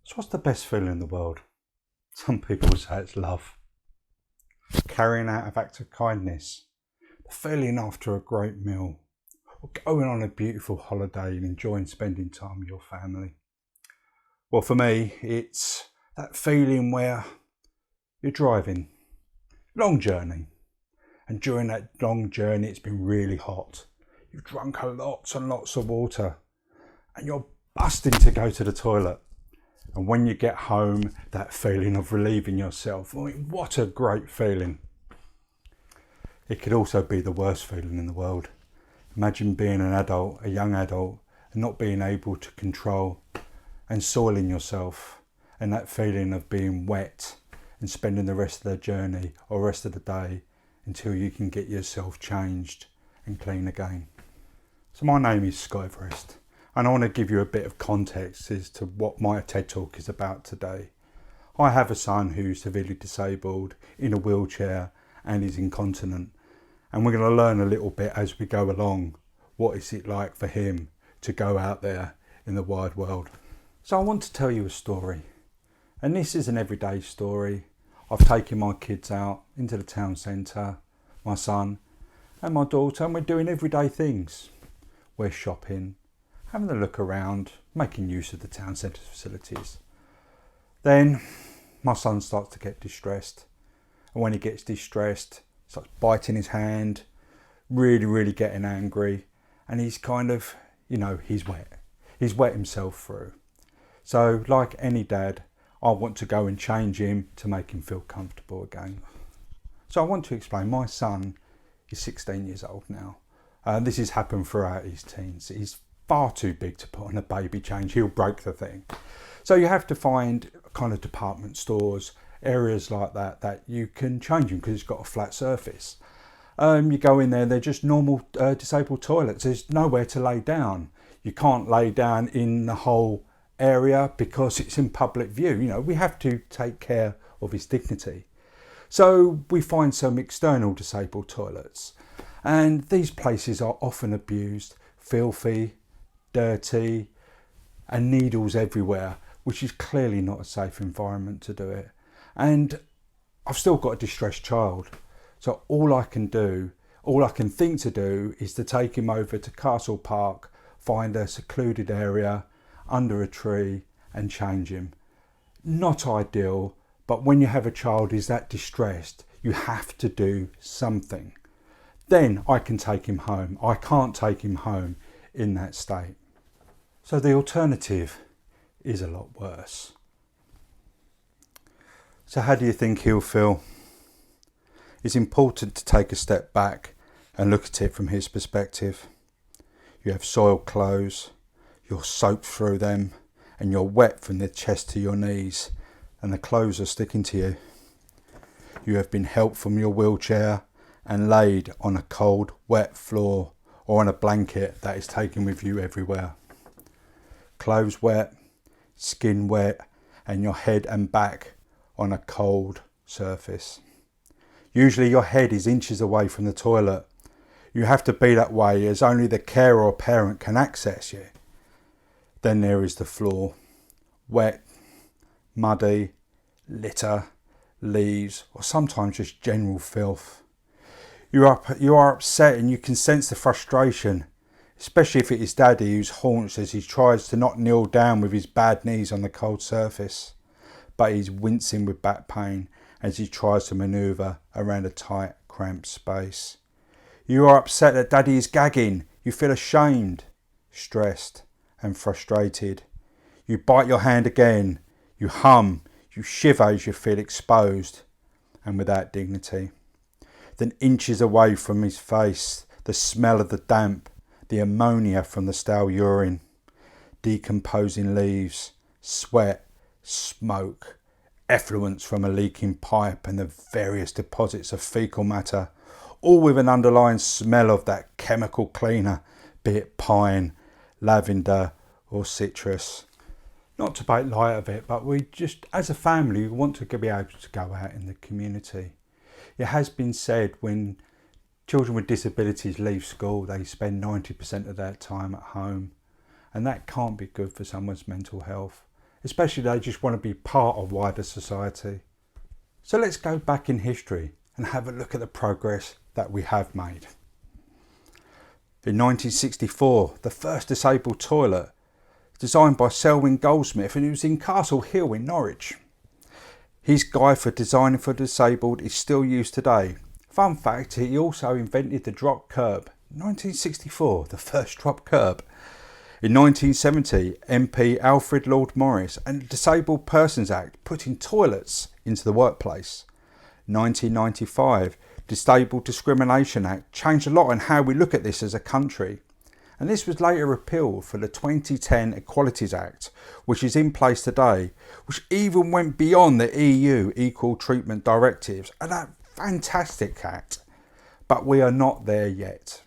So what's the best feeling in the world? Some people say it's love. Carrying out of acts of kindness. The feeling after a great meal. Or going on a beautiful holiday and enjoying spending time with your family. Well, for me, it's that feeling where you're driving. Long journey. And during that long journey, it's been really hot. You've drunk lots and lots of water. And you're busting to go to the toilet. And when you get home, that feeling of relieving yourself. I mean, what a great feeling. It could also be the worst feeling in the world. Imagine being an adult, a young adult, and not being able to control and soiling yourself. And that feeling of being wet and spending the rest of the journey or rest of the day until you can get yourself changed and clean again. So my name is Scott Everest. And I want to give you a bit of context as to what my TED Talk is about today. I have a son who's severely disabled, in a wheelchair, and is incontinent. And we're going to learn a little bit as we go along. What is it like for him to go out there in the wide world? So I want to tell you a story. And this is an everyday story. I've taken my kids out into the town centre, my son and my daughter, and we're doing everyday things. We're shopping, having a look around, making use of the town centre facilities. Then my son starts to get distressed. And when he gets distressed, he starts biting his hand, really getting angry. And he's kind of, he's wet. He's wet himself through. So like any dad, I want to go and change him to make him feel comfortable again. So I want to explain, my son is 16 years old now. This has happened throughout his teens. He's far too big to put on a baby change. He'll break the thing. So you have to find kind of department stores, areas like that you can change him because it's got a flat surface. You go in there, they're just normal disabled toilets. There's nowhere to lay down. You can't lay down in the whole area because it's in public view. We have to take care of his dignity. So we find some external disabled toilets. And these places are often abused, filthy, dirty, and needles everywhere, which is clearly not a safe environment to do it. And I've still got a distressed child. So all I can think to do is to take him over to Castle Park, find a secluded area under a tree and change him. Not ideal, but when you have a child who's that distressed, you have to do something. Then I can take him home. I can't take him home in that state. So the alternative is a lot worse. So how do you think he'll feel? It's important to take a step back and look at it from his perspective. You have soiled clothes, you're soaked through them, and you're wet from the chest to your knees, and the clothes are sticking to you. You have been helped from your wheelchair and laid on a cold, wet floor or on a blanket that is taken with you everywhere. Clothes wet, skin wet, and your head and back on a cold surface. Usually your head is inches away from the toilet. You have to be that way as only the carer or parent can access you. Then there is the floor, wet, muddy, litter, leaves, or sometimes just general filth. You are upset and you can sense the frustration, especially if it is Daddy who's haunts as he tries to not kneel down with his bad knees on the cold surface, but he's wincing with back pain as he tries to manoeuvre around a tight, cramped space. You are upset that Daddy is gagging. You feel ashamed, stressed and frustrated. You bite your hand again. You hum. You shiver as you feel exposed and without dignity. Then inches away from his face, the smell of the damp, the ammonia from the stale urine, decomposing leaves, sweat, smoke, effluents from a leaking pipe and the various deposits of fecal matter, all with an underlying smell of that chemical cleaner, be it pine, lavender or citrus. Not to make light of it, but we just, as a family, we want to be able to go out in the community. It has been said when children with disabilities leave school, they spend 90% of their time at home. And that can't be good for someone's mental health, especially they just want to be part of wider society. So let's go back in history and have a look at the progress that we have made. In 1964, the first disabled toilet, designed by Selwyn Goldsmith, and it was in Castle Hill in Norwich. His guide for designing for disabled is still used today. Fun fact, he also invented the drop curb. 1964, the first drop curb. In 1970, MP Alfred Lord Morris and the Disabled Persons Act putting toilets into the workplace. 1995, Disabled Discrimination Act changed a lot on how we look at this as a country. And this was later repealed for the 2010 Equalities Act, which is in place today, which even went beyond the EU Equal Treatment Directives, and that fantastic act. But we are not there yet.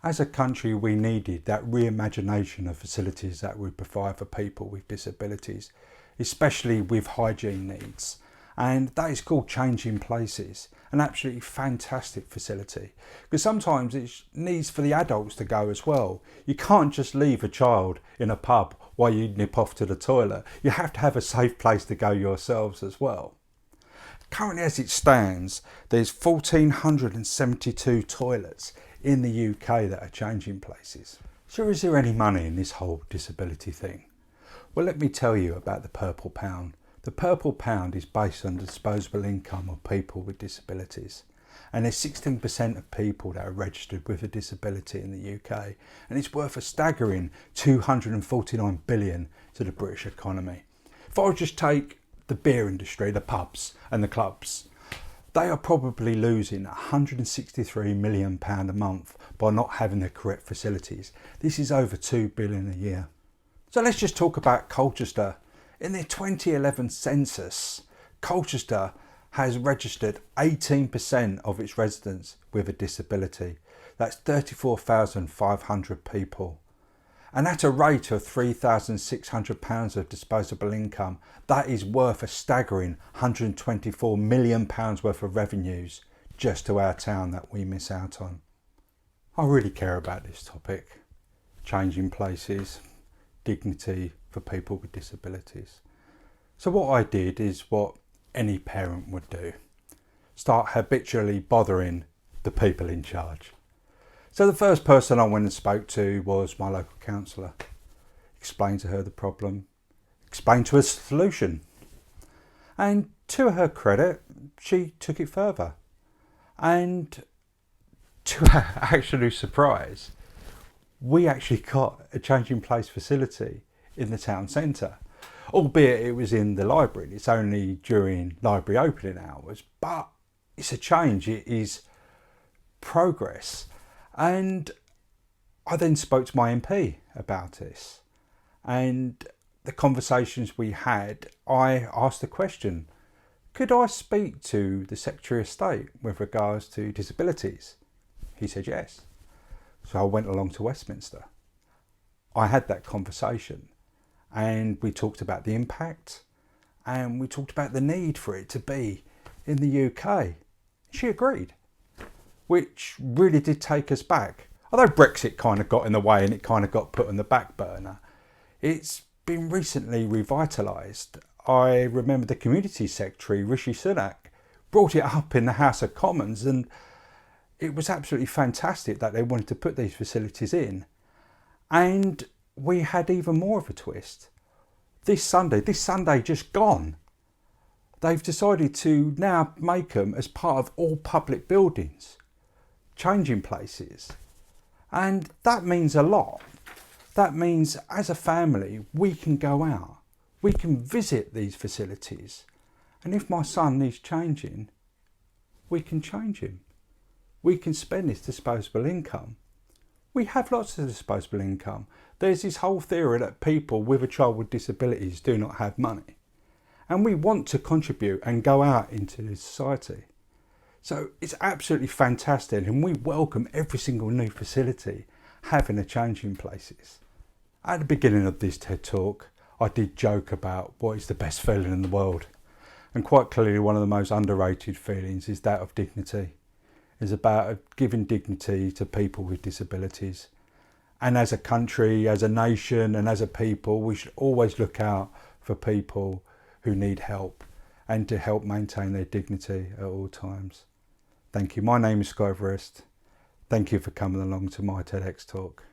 As a country, we needed that reimagination of facilities that we provide for people with disabilities, especially with hygiene needs. And that is called Changing Places, an absolutely fantastic facility. Because sometimes it needs for the adults to go as well. You can't just leave a child in a pub while you nip off to the toilet. You have to have a safe place to go yourselves as well. Currently as it stands, there's 1,472 toilets in the UK that are changing places. So is there any money in this whole disability thing? Well, let me tell you about the Purple Pound. The Purple Pound is based on the disposable income of people with disabilities. And there's 16% of people that are registered with a disability in the UK. And it's worth a staggering 249 billion to the British economy. If I just take the beer industry, the pubs and the clubs, they are probably losing £163 million a month by not having the correct facilities. This is over 2 billion a year. So let's just talk about Colchester. In their 2011 census, Colchester has registered 18% of its residents with a disability. That's 34,500 people. And at a rate of £3,600 of disposable income, that is worth a staggering £124 million worth of revenues just to our town that we miss out on. I really care about this topic. Changing places, dignity for people with disabilities. So what I did is what any parent would do. Start habitually bothering the people in charge. So the first person I went and spoke to was my local councillor. Explained to her the problem, explained to her the solution. And to her credit, she took it further. And to our absolute surprise, we actually got a changing place facility in the town centre. Albeit it was in the library. It's only during library opening hours, but it's a change. It is progress. And I then spoke to my MP about this, and the conversations we had, I asked the question, could I speak to the Secretary of State with regards to disabilities? He said yes. So I went along to Westminster. I had that conversation and we talked about the impact and we talked about the need for it to be in the UK. She agreed, which really did take us back. Although Brexit kind of got in the way and it kind of got put on the back burner, it's been recently revitalised. I remember the Community Secretary, Rishi Sunak, brought it up in the House of Commons, and it was absolutely fantastic that they wanted to put these facilities in. And we had even more of a twist. This Sunday just gone, they've decided to now make them as part of all public buildings, changing places. And that means a lot. That means as a family, we can go out, we can visit these facilities. And if my son needs changing, we can change him. We can spend this disposable income. We have lots of disposable income. There's this whole theory that people with a child with disabilities do not have money. And we want to contribute and go out into the society. So it's absolutely fantastic, and we welcome every single new facility having a change in places. At the beginning of this TED Talk, I did joke about what is the best feeling in the world. And quite clearly one of the most underrated feelings is that of dignity. It's about giving dignity to people with disabilities. And as a country, as a nation and as a people, we should always look out for people who need help and to help maintain their dignity at all times. Thank you. My name is Everest. Thank you for coming along to my TEDx talk.